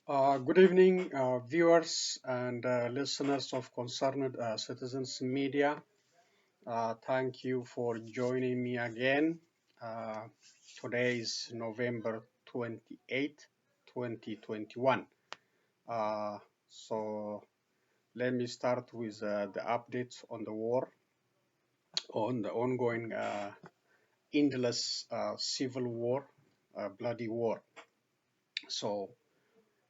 Good evening, viewers and listeners of Concerned Citizens Media. Thank you for joining me again. Uh, Today is November 28, 2021. Uh, so let me start with the updates on the war, on the ongoing endless civil war, bloody war. So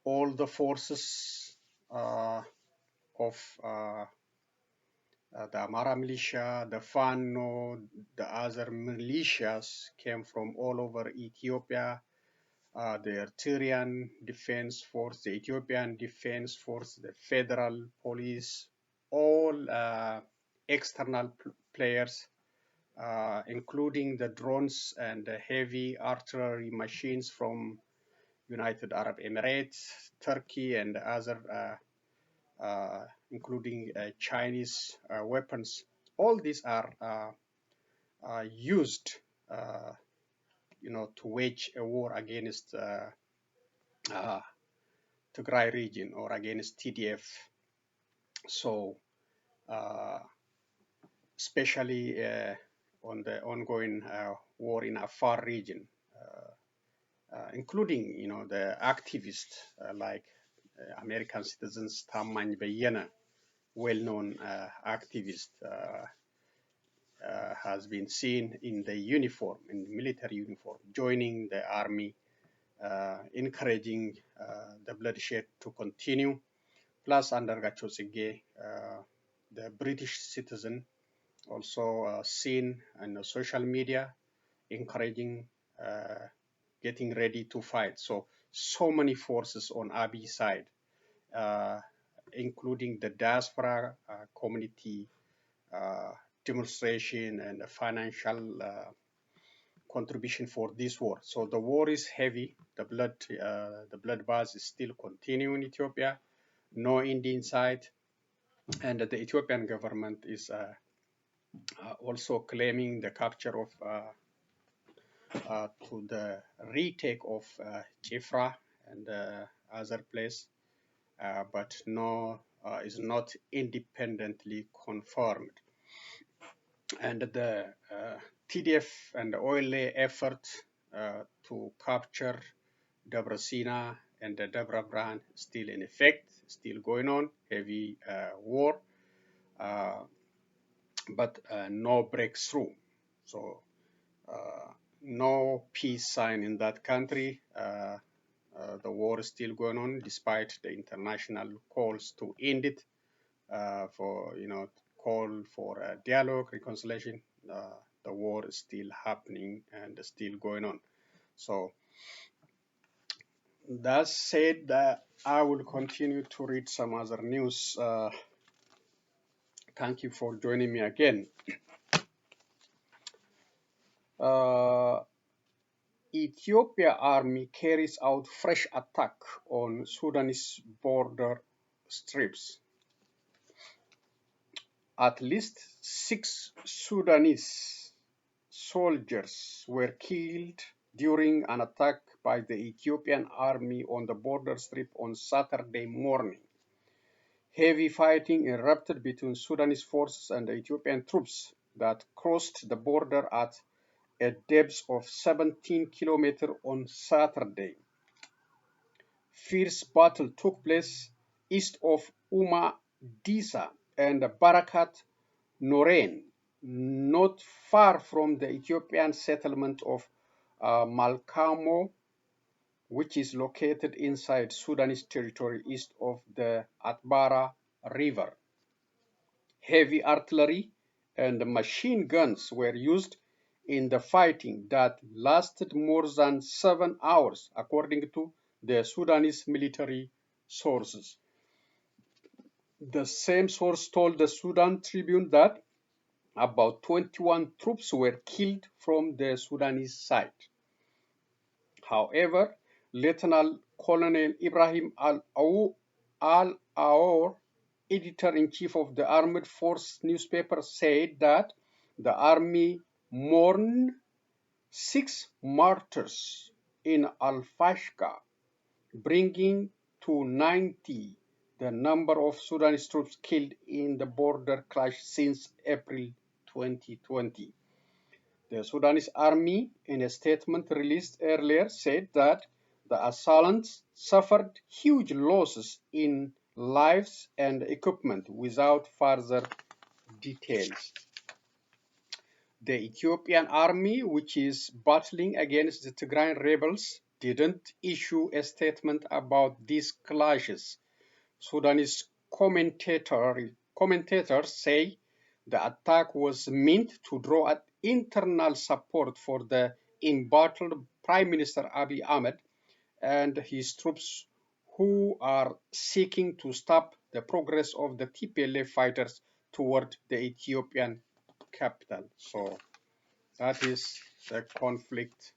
all the forces of the Amara militia, the Fano, the other militias came from all over Ethiopia. The Eritrean Defense Force, the Ethiopian Defense Force, the Federal Police, all external players, including the drones and the heavy artillery machines from United Arab Emirates, Turkey, and other including Chinese weapons. All these are used, uh, to wage a war against uh, Tigray region or against TDF. So, uh, especially on the ongoing war in Afar region, including, the activists like American citizens Tammany Beyena, well-known activist. Has been seen in the uniform, in the military uniform, joining the army, encouraging the bloodshed to continue. Plus, under Gachosige, the British citizen, also seen on social media, encouraging, getting ready to fight. So many forces on Abiy side, uh, including the diaspora community, uh, demonstration and financial contribution for this war. So the war is heavy. The bloodbath is still continuing in Ethiopia. No end in sight, and the Ethiopian government is also claiming the capture of to the retake of Chifra and other place, but no is not independently confirmed. And the TDF and the OLA effort to capture Debra Sina and the Debra Brand still in effect, still going on, heavy war, uh, but no breakthrough. So no peace sign in that country. The war is still going on despite the international calls to end it, for call for dialogue, reconciliation. The war is still happening and still going on. So that said, I will continue to read some other news. Thank you for joining me again. Ethiopia army carries out fresh attack on Sudanese border strips. At least 6 Sudanese soldiers were killed during an attack by the Ethiopian army on the border strip on Saturday morning. Heavy fighting erupted between Sudanese forces and Ethiopian troops that crossed the border at a depth of 17 kilometers on Saturday. Fierce battle took place east of Disa and Barakat Noren, not far from the Ethiopian settlement of Malkamo, which is located inside Sudanese territory east of the Atbara River. Heavy artillery and machine guns were used in the fighting that lasted more than 7 hours, according to the Sudanese military sources. The same source told the Sudan Tribune that about 21 troops were killed from the Sudanese side. However, Lieutenant Colonel Ibrahim Al-Aour, editor-in-chief of the Armed Forces newspaper, said that the army mourned 6 martyrs in Al-Fashqa, bringing to 90 the number of Sudanese troops killed in the border clash since April 2020. The Sudanese army, in a statement released earlier, said that the assailants suffered huge losses in lives and equipment without further details. The Ethiopian army, which is battling against the Tigrayan rebels, didn't issue a statement about these clashes. Sudanese commentators say the attack was meant to draw out internal support for the embattled Prime Minister Abiy Ahmed and his troops who are seeking to stop the progress of the TPLF fighters toward the Ethiopian capital. So that is the conflict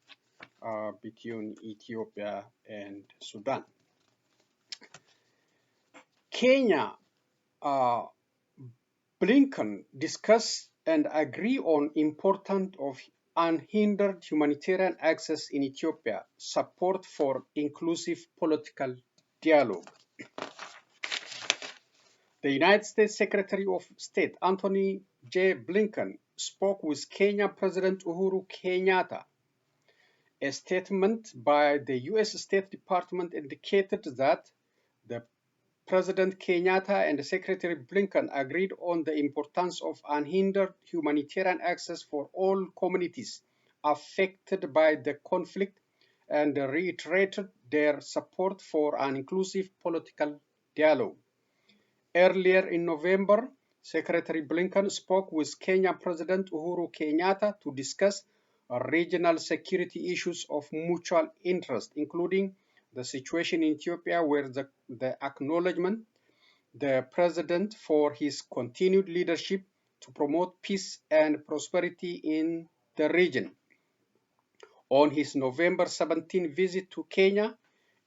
between Ethiopia and Sudan. Kenya, Blinken discuss and agree on importance of unhindered humanitarian access in Ethiopia, support for inclusive political dialogue. The United States Secretary of State Anthony J. Blinken spoke with Kenya President Uhuru Kenyatta. A statement by the U.S. State Department indicated that the President Kenyatta and Secretary Blinken agreed on the importance of unhindered humanitarian access for all communities affected by the conflict and reiterated their support for an inclusive political dialogue. Earlier in November, Secretary Blinken spoke with Kenya President Uhuru Kenyatta to discuss regional security issues of mutual interest, including the situation in Ethiopia, where the acknowledgement the president for his continued leadership to promote peace and prosperity in the region. On his November 17 visit to Kenya,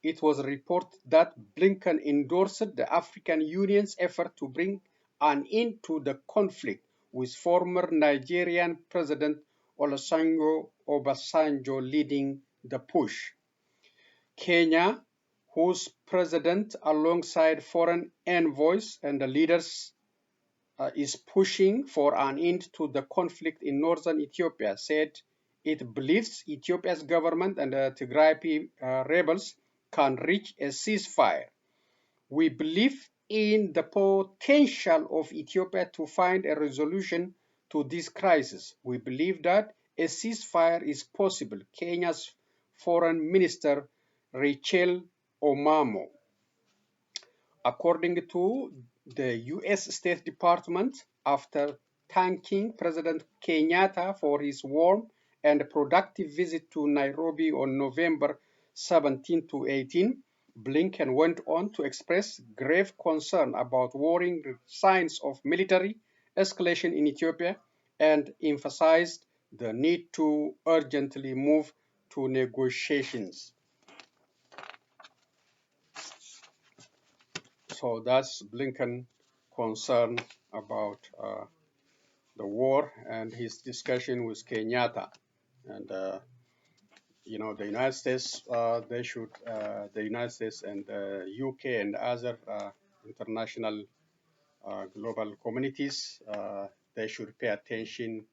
it was reported that Blinken endorsed the African Union's effort to bring an end to the conflict, with former Nigerian President Olusegun Obasanjo leading the push. Kenya, whose president, alongside foreign envoys and the leaders, is pushing for an end to the conflict in northern Ethiopia, said it believes Ethiopia's government and the Tigray rebels can reach a ceasefire. We believe in the potential of Ethiopia to find a resolution to this crisis. We believe that a ceasefire is possible, Kenya's Foreign Minister Rachel Omamo. According to the U.S. State Department, after thanking President Kenyatta for his warm and productive visit to Nairobi on November 17 to 18, Blinken went on to express grave concern about worrying signs of military escalation in Ethiopia and emphasized the need to urgently move to negotiations. So that's Blinken concern about the war and his discussion with Kenyatta. And the United States, the United States and the UK and other international global communities, they should pay attention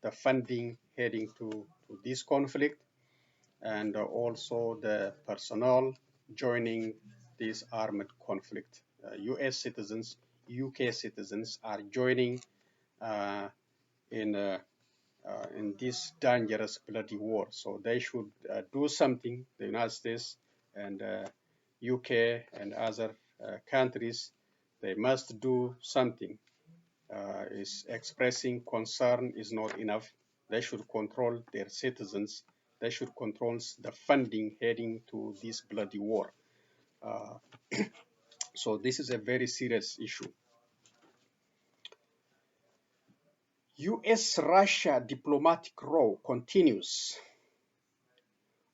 the funding heading to this conflict, and also the personnel joining this armed conflict. US citizens, UK citizens are joining in this dangerous bloody war. So they should do something. The United States and UK and other countries, they must do something. Is expressing concern is not enough. They should control their citizens. They should control the funding heading to this bloody war. So this is a very serious issue. US-Russia diplomatic row continues.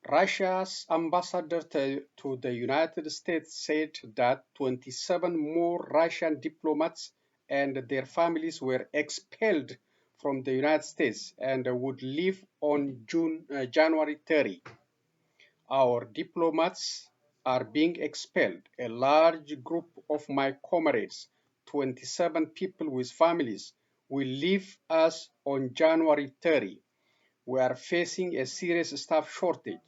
Russia's ambassador to the United States said that 27 more Russian diplomats and their families were expelled from the United States and would leave on January 30. Our diplomats are being expelled. A large group of my comrades, 27 people with families, will leave us on January 30. We are facing a serious staff shortage.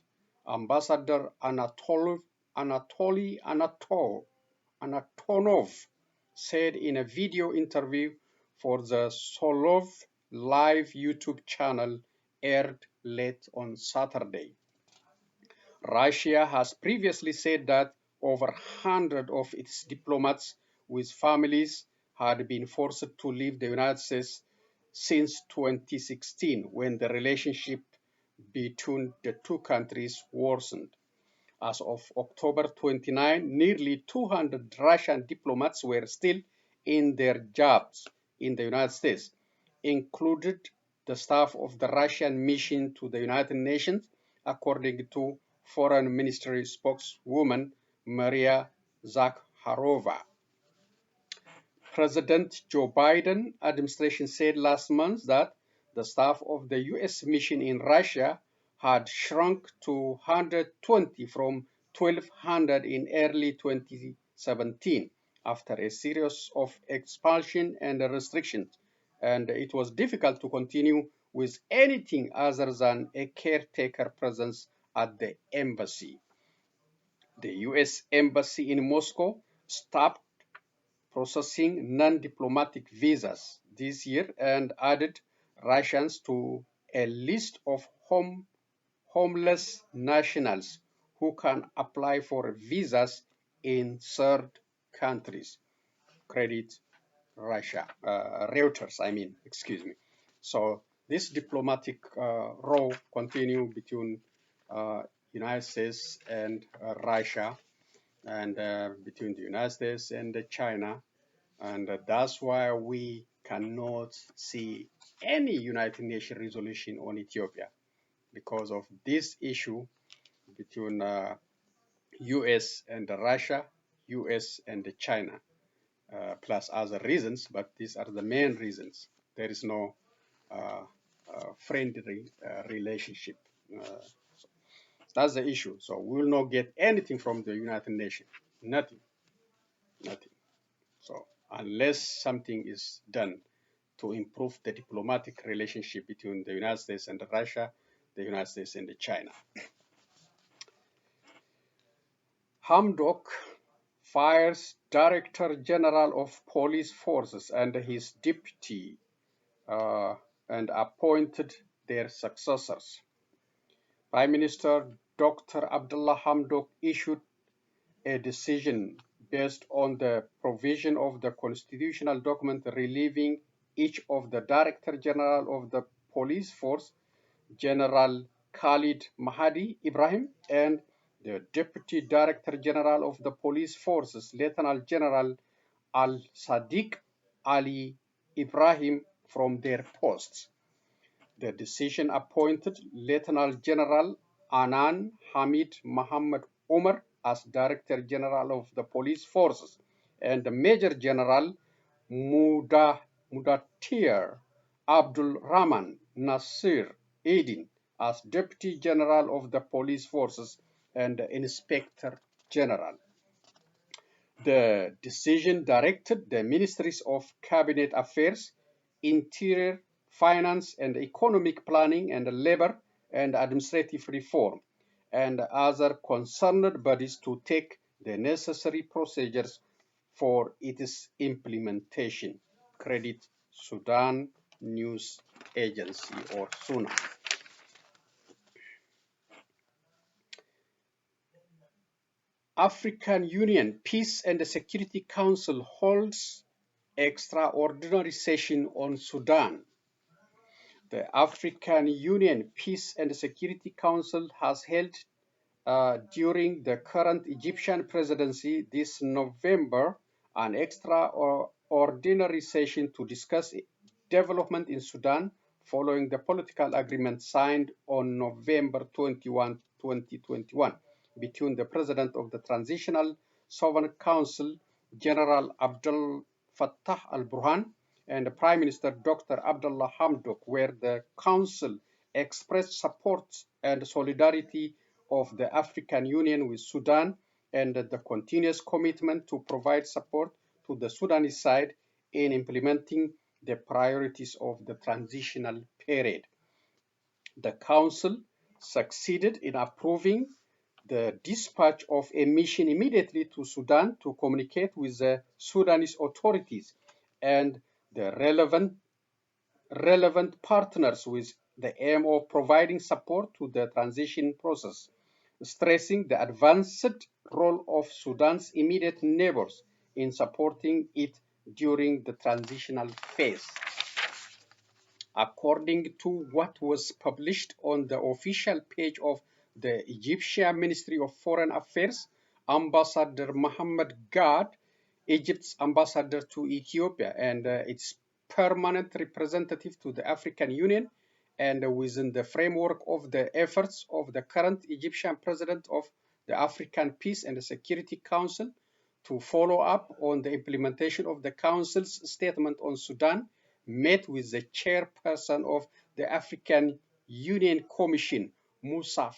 Ambassador Anatoly Anatonov said in a video interview for the Solov live YouTube channel aired late on Saturday. Russia has previously said that over 100 of its diplomats with families had been forced to leave the United States since 2016, when the relationship between the two countries worsened. As of October 29, nearly 200 Russian diplomats were still in their jobs in the United States, included the staff of the Russian mission to the United Nations, according to Foreign Ministry spokeswoman Maria Zakharova. President Joe Biden administration said last month that the staff of the U.S. mission in Russia had shrunk to 120 from 1,200 in early 2017 after a series of expulsion and restrictions, and it was difficult to continue with anything other than a caretaker presence at the embassy. The U.S. Embassy in Moscow stopped processing non-diplomatic visas this year and added Russians to a list of homeless nationals who can apply for visas in third countries. Credit Reuters, excuse me. So this diplomatic row continue between United States and Russia, and between the United States and China, and that's why we cannot see any United Nations resolution on Ethiopia, because of this issue between US and Russia, US and China, plus other reasons, but these are the main reasons. There is no friendly relationship. That's the issue. So we will not get anything from the United Nations. Nothing. Nothing. So unless something is done to improve the diplomatic relationship between the United States and Russia, the United States and China. Hamdok fires Director General of Police Forces and his deputy and appointed their successors. Prime Minister Dr. Abdullah Hamdok issued a decision based on the provision of the constitutional document relieving each of the Director General of the Police Force, General Khalid Mahdi Ibrahim, and the Deputy Director General of the Police Forces, Lieutenant General Al-Sadiq Ali Ibrahim, from their posts. The decision appointed Lieutenant General Anan Hamid Muhammad Umar as Director General of the Police Forces and Major General Mudatir Abdul Rahman Nasir Edin as Deputy General of the Police Forces and Inspector General. The decision directed the Ministries of Cabinet Affairs, Interior, Finance and Economic Planning, and Labor and Administrative Reform, and other concerned bodies to take the necessary procedures for its implementation. Credit Sudan News Agency, or SUNA. African Union Peace and Security Council holds extraordinary session on Sudan. The African Union Peace and Security Council has held during the current Egyptian presidency this November an extraordinary session to discuss development in Sudan following the political agreement signed on November 21, 2021 between the President of the Transitional Sovereign Council, General Abdel Fattah al-Burhan, and Prime Minister Dr. Abdullah Hamdok, where the Council expressed support and solidarity of the African Union with Sudan and the continuous commitment to provide support to the Sudanese side in implementing the priorities of the transitional period. The Council succeeded in approving the dispatch of a mission immediately to Sudan to communicate with the Sudanese authorities and the relevant partners with the aim of providing support to the transition process, stressing the advanced role of Sudan's immediate neighbors in supporting it during the transitional phase. According to what was published on the official page of the Egyptian Ministry of Foreign Affairs, Ambassador Mohammed Gad, Egypt's ambassador to Ethiopia and its permanent representative to the African Union, and within the framework of the efforts of the current Egyptian president of the African Peace and Security Council to follow up on the implementation of the Council's statement on Sudan, met with the chairperson of the African Union Commission, Musa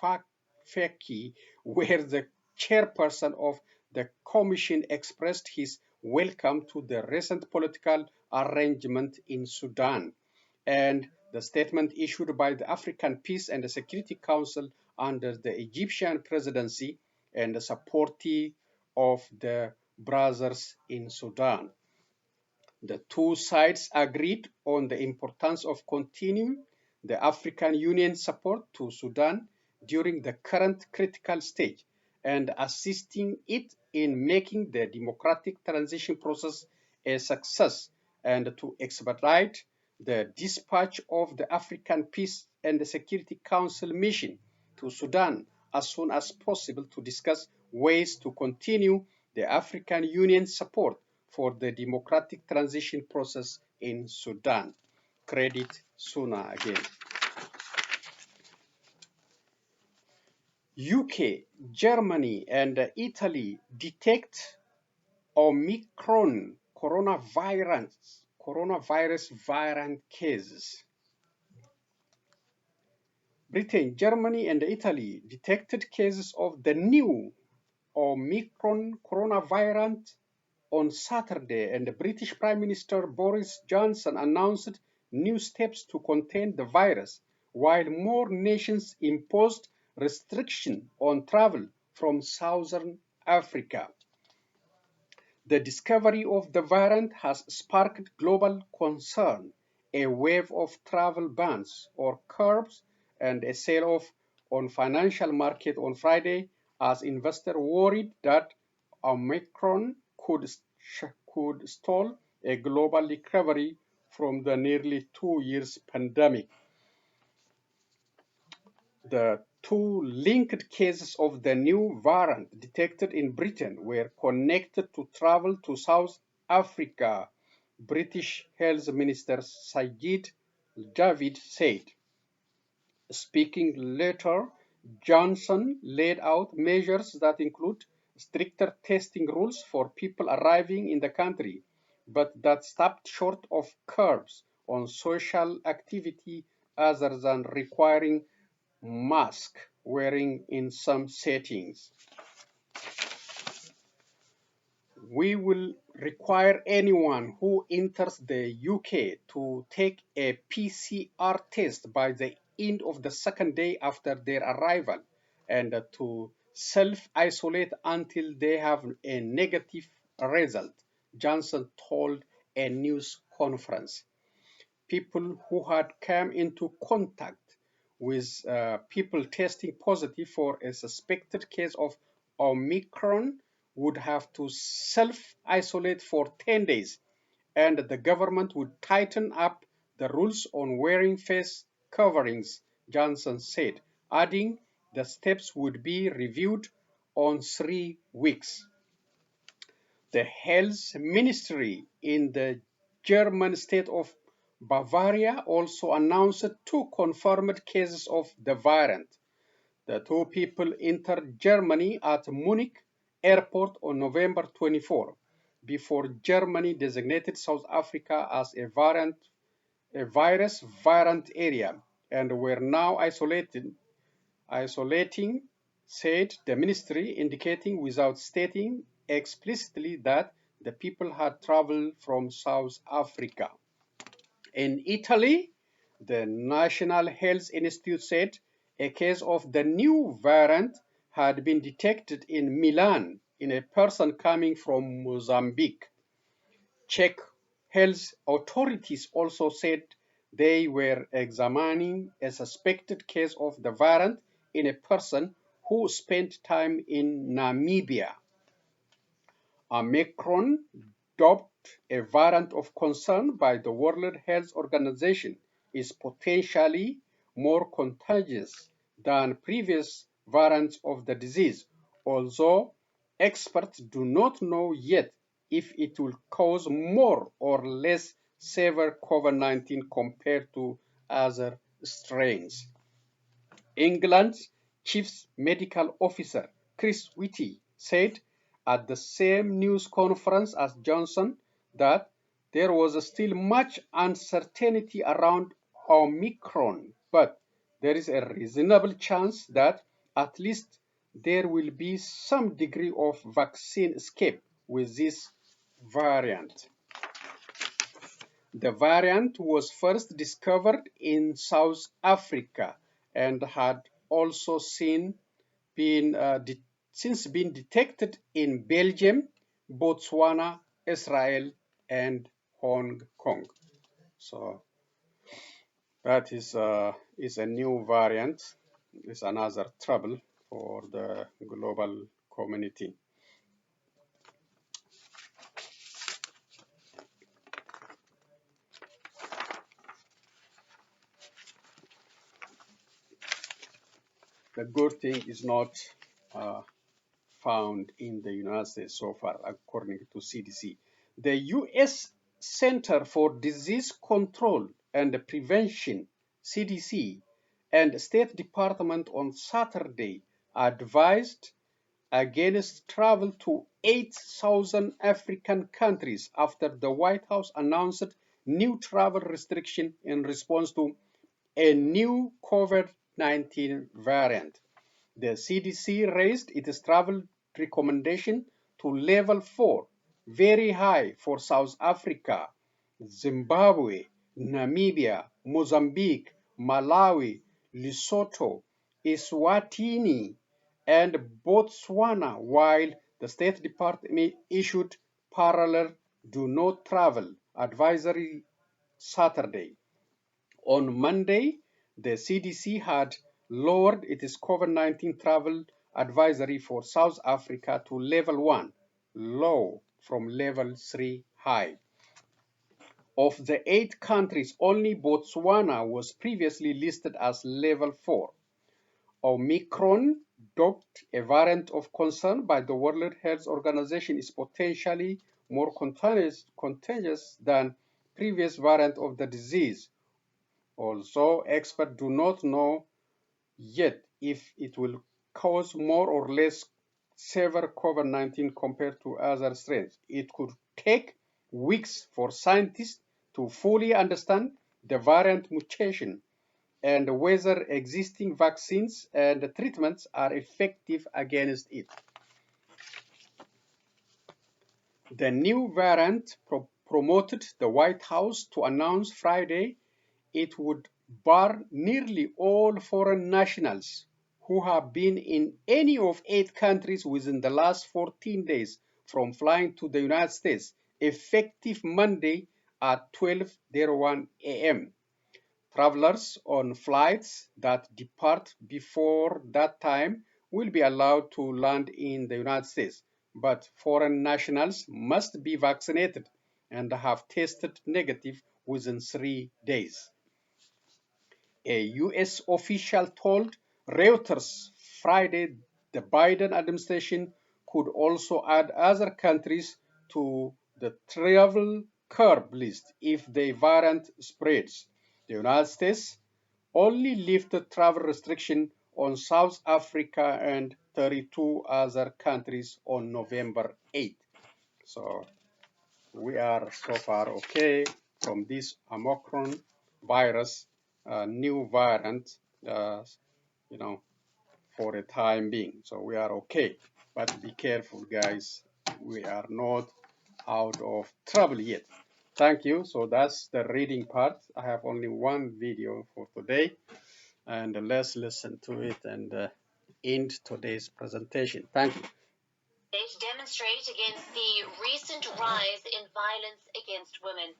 Faki, where the chairperson of the Commission expressed his welcome to the recent political arrangement in Sudan. And the statement issued by the African Peace and Security Council under the Egyptian presidency and supportive of the brothers in Sudan. The two sides agreed on the importance of continuing the African Union support to Sudan during the current critical stage and assisting it in making the democratic transition process a success, and to expedite the dispatch of the African Peace and Security Council mission to Sudan as soon as possible to discuss ways to continue the African Union support for the democratic transition process in Sudan. Credit Suna again. UK, Germany, and Italy detect Omicron coronavirus variant cases. Britain, Germany, and Italy detected cases of the new Omicron coronavirus on Saturday, and the British Prime Minister Boris Johnson announced new steps to contain the virus, while more nations imposed restrictions on travel from southern Africa. The discovery of the variant has sparked global concern. A wave of travel bans or curbs and a sell-off on financial market on Friday as investors worried that Omicron could stall a global recovery from the nearly 2 years pandemic. The two linked cases of the new variant detected in Britain were connected to travel to South Africa, British Health Minister Sajid Javid said. Speaking later, Johnson laid out measures that include stricter testing rules for people arriving in the country, but that stopped short of curbs on social activity other than requiring mask wearing in some settings. We will require anyone who enters the UK to take a PCR test by the end of the second day after their arrival and to self-isolate until they have a negative result, Johnson told a news conference. People who had come into contact with people testing positive for a suspected case of Omicron would have to self-isolate for 10 days, and the government would tighten up the rules on wearing face coverings, Johnson said, adding the steps would be reviewed on 3 weeks. The health ministry in the German state of Bavaria also announced 2 confirmed cases of the variant. The 2 people entered Germany at Munich airport on November 24, before Germany designated South Africa as a virus variant area, and were now isolating said the ministry, indicating without stating explicitly that the people had traveled from South Africa. In Italy, the National Health Institute said a case of the new variant had been detected in Milan in a person coming from Mozambique. Czech health authorities also said they were examining a suspected case of the variant in a person who spent time in Namibia. Omicron, dubbed a variant of concern by the World Health Organization, is potentially more contagious than previous variants of the disease, although experts do not know yet if it will cause more or less severe COVID-19 compared to other strains. England's chief medical officer, Chris Whitty, said at the same news conference as Johnson that there was still much uncertainty around Omicron, but there is a reasonable chance that at least there will be some degree of vaccine escape with this variant. The variant was first discovered in South Africa and had also since been detected in Belgium, Botswana, Israel, and Hong Kong. So that is a new variant. It's another trouble for the global community. The good thing is not found in the United States so far, according to CDC. The U.S. Center for Disease Control and Prevention, CDC, and State Department on Saturday advised against travel to 8,000 African countries after the White House announced new travel restriction in response to a new COVID-19 variant. The CDC raised its travel recommendation to level 4, very high for South Africa, Zimbabwe, Namibia, Mozambique, Malawi, Lesotho, Eswatini, and Botswana, while the State Department issued parallel do not travel advisory Saturday. On Monday, the CDC had lowered its COVID-19 travel advisory for South Africa to level 1, low, from level 3, high. Of the 8 countries, only Botswana was previously listed as level 4. Omicron, dubbed a variant of concern by the World Health Organization, is potentially more contagious than previous variant of the disease. Also, experts do not know yet if it will cause more or less severe COVID-19 compared to other strains. It could take weeks for scientists to fully understand the variant mutation and whether existing vaccines and treatments are effective against it. The new variant promoted the White House to announce Friday it would bar nearly all foreign nationals who have been in any of 8 countries within the last 14 days from flying to the United States, effective Monday at 12:01 a.m. Travelers on flights that depart before that time will be allowed to land in the United States, but foreign nationals must be vaccinated and have tested negative within 3 days. A U.S. official told Reuters Friday the Biden administration could also add other countries to the travel curb list if the variant spreads. The United States only lifted travel restriction on South Africa and 32 other countries on November 8. So we are so far okay from this Omicron virus, new variant, you know, for the time being. So we are okay. But be careful, guys. We are not out of trouble yet. Thank you. So that's the reading part. I have only one video for today. And let's listen to it and end today's presentation. Thank you. Demonstrate against the recent rise in violence against women.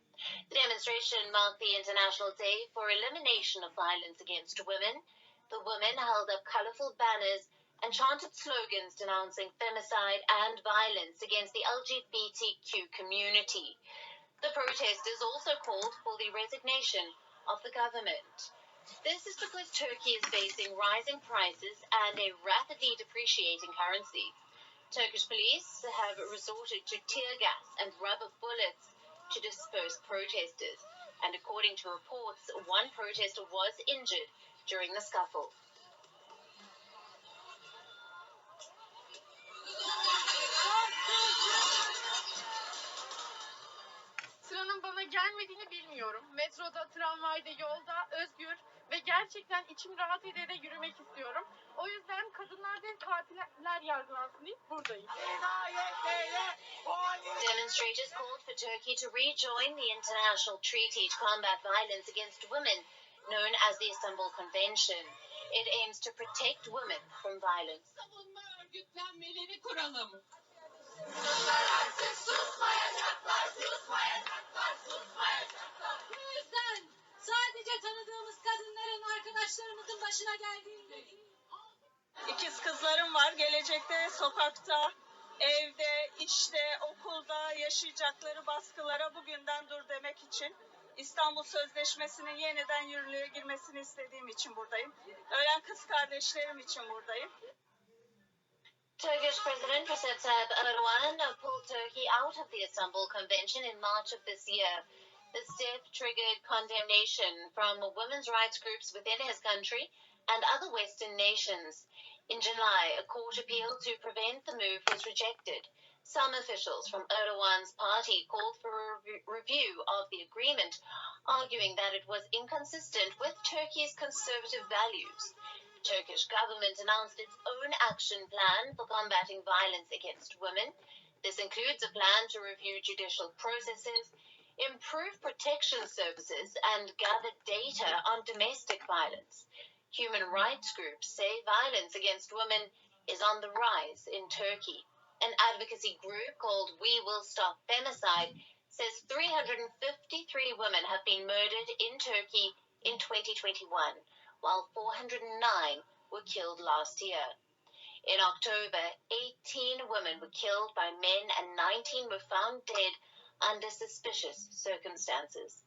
The demonstration marked the International Day for Elimination of Violence Against Women. The women held up colorful banners and chanted slogans denouncing femicide and violence against the LGBTQ community. The protesters also called for the resignation of the government. This is because Turkey is facing rising prices and a rapidly depreciating currency. Turkish police have resorted to tear gas and rubber bullets to disperse protesters, and according to reports, one protester was injured during the scuffle. Sıranın bana gelmediğini bilmiyorum. Metroda, tramvayda, yolda özgür ve gerçekten içim rahat ederek yürümek istiyorum. O yüzden kadınlar değil katiller yargılansın deyip buradayım. Demonstrators called for Turkey to rejoin the international treaty to combat violence against women, known as the Istanbul Convention. It aims to protect women from violence. Savunma örgütlenmeleri kuralım. Bu yüzden sadece tanıdığımız kadınların, arkadaşlarımızın başına geldiğinde... İkiz kızlarım var. Gelecekte sokakta, evde, işte, okulda yaşayacakları baskılara bugünden dur demek için İstanbul Sözleşmesi'nin yeniden yürürlüğe girmesini istediğim için buradayım. Ölen kız kardeşlerim için buradayım. Turkish President Recep Tayyip Erdogan pulled Turkey out of the Istanbul Convention in March of this year. The step triggered condemnation from women's rights groups within his country and other Western nations. In July, a court appeal to prevent the move was rejected. Some officials from Erdogan's party called for a review of the agreement, arguing that it was inconsistent with Turkey's conservative values. The Turkish government announced its own action plan for combating violence against women. This includes a plan to review judicial processes, improve protection services, and gather data on domestic violence. Human rights groups say violence against women is on the rise in Turkey. An advocacy group called We Will Stop Femicide says 353 women have been murdered in Turkey in 2021, while 409 were killed last year. In October, 18 women were killed by men and 19 were found dead under suspicious circumstances.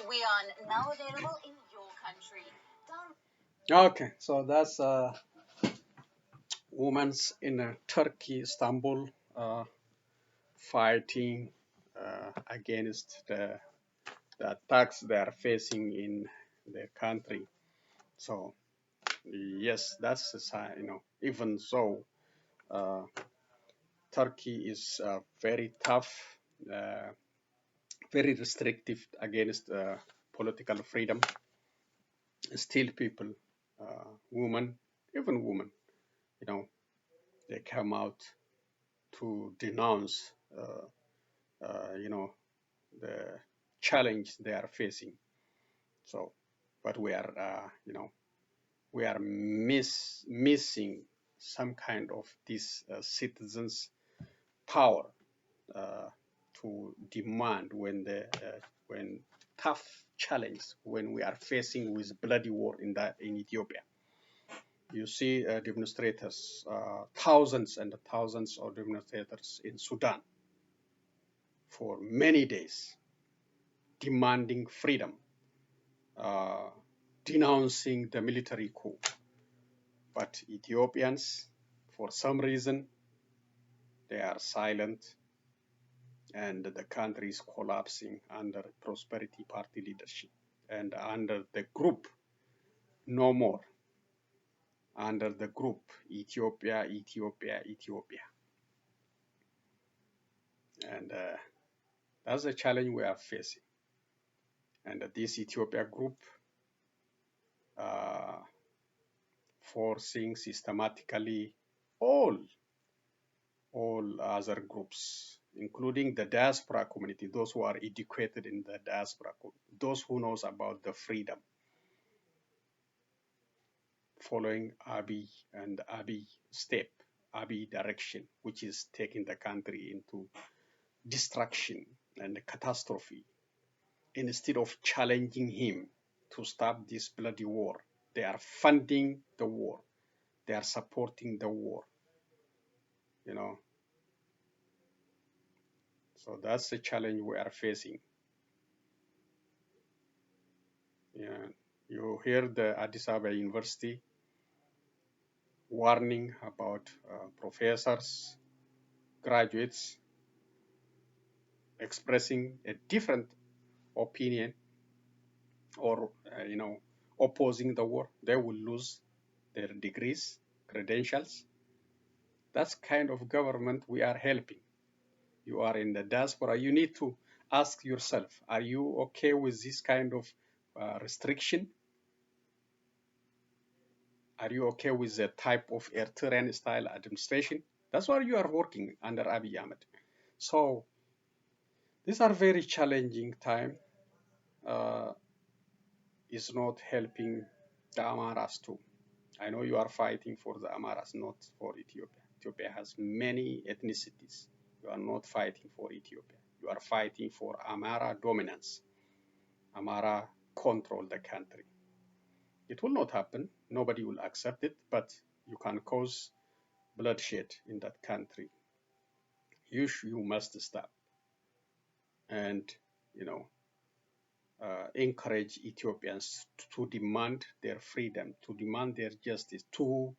We are now available in your country. Okay, so that's women in Turkey, Istanbul, fighting against the attacks they are facing in their country. So yes, that's a sign, even so, Turkey is very tough, very restrictive against political freedom. Still people, women, even women, they come out to denounce, the challenge they are facing. So, but we are, we are missing some kind of this citizens' power to demand when tough challenge, when we are facing with bloody war in Ethiopia. You see demonstrators, thousands and thousands of demonstrators in Sudan for many days, demanding freedom, denouncing the military coup. But Ethiopians, for some reason, they are silent, and the country is collapsing under Prosperity Party leadership and under the group No More. under the group Ethiopia, Ethiopia, Ethiopia. And that's the challenge we are facing. And this Ethiopia group forcing systematically all other groups, including the diaspora community, those who are educated in the diaspora, those who knows about the freedom, following Abiy and Abiy step, Abiy direction, which is taking the country into destruction and catastrophe. Instead of challenging him to stop this bloody war, they are funding the war. They are supporting the war, you know. So that's the challenge we are facing. Yeah. You hear the Addis Ababa University warning about professors, graduates expressing a different opinion or, opposing the war. They will lose their degrees, credentials. That's kind of government we are helping. You are in the diaspora. You need to ask yourself, are you okay with this kind of restriction? Are you okay with the type of Eritrean style administration? That's why you are working under Abiy Ahmed. So these are very challenging time. Is not helping the Amaras too. I know you are fighting for the Amaras, not for Ethiopia. Ethiopia has many ethnicities. You are not fighting for Ethiopia. You are fighting for Amara dominance. Amara control the country. It will not happen. Nobody will accept it, but you can cause bloodshed in that country. You must stop and, encourage Ethiopians to demand their freedom, to demand their justice, to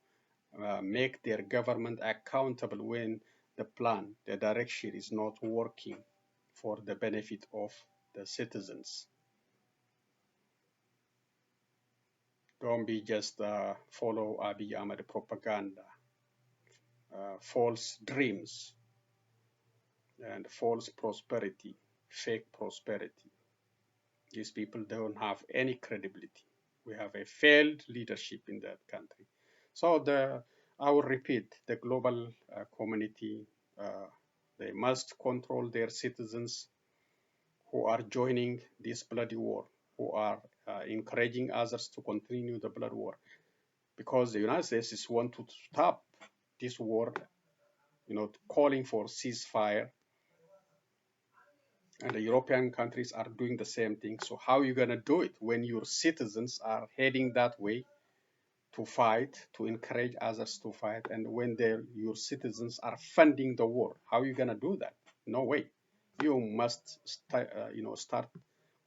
make their government accountable when the plan, the direction is not working for the benefit of the citizens. Don't be just follow Abiy Ahmed propaganda, false dreams, and false prosperity, fake prosperity. These people don't have any credibility. We have a failed leadership in that country. So I will repeat, the global community, they must control their citizens who are joining this bloody war, who are encouraging others to continue the blood war, because the United States want to stop this war, calling for ceasefire, and the European countries are doing the same thing. So how are you going to do it when your citizens are heading that way to fight, to encourage others to fight, and when your citizens are funding the war? How are you going to do that? No way. You must start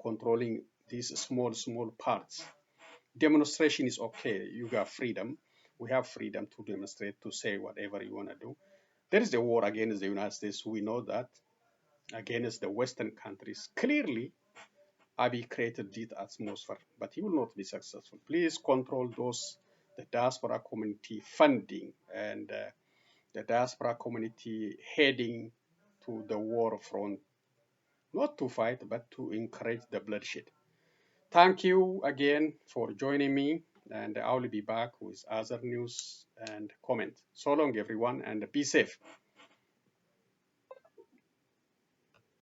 controlling these small parts. Demonstration is okay. You got freedom. We have freedom to demonstrate, to say whatever you want to do. There is a war against the United States. We know that. Against the Western countries. Clearly, Abiy created this atmosphere, but he will not be successful. Please control the diaspora community funding and the diaspora community heading to the war front, not to fight, but to encourage the bloodshed. Thank you again for joining me, and I will be back with other news and comment. So long, everyone, and be safe.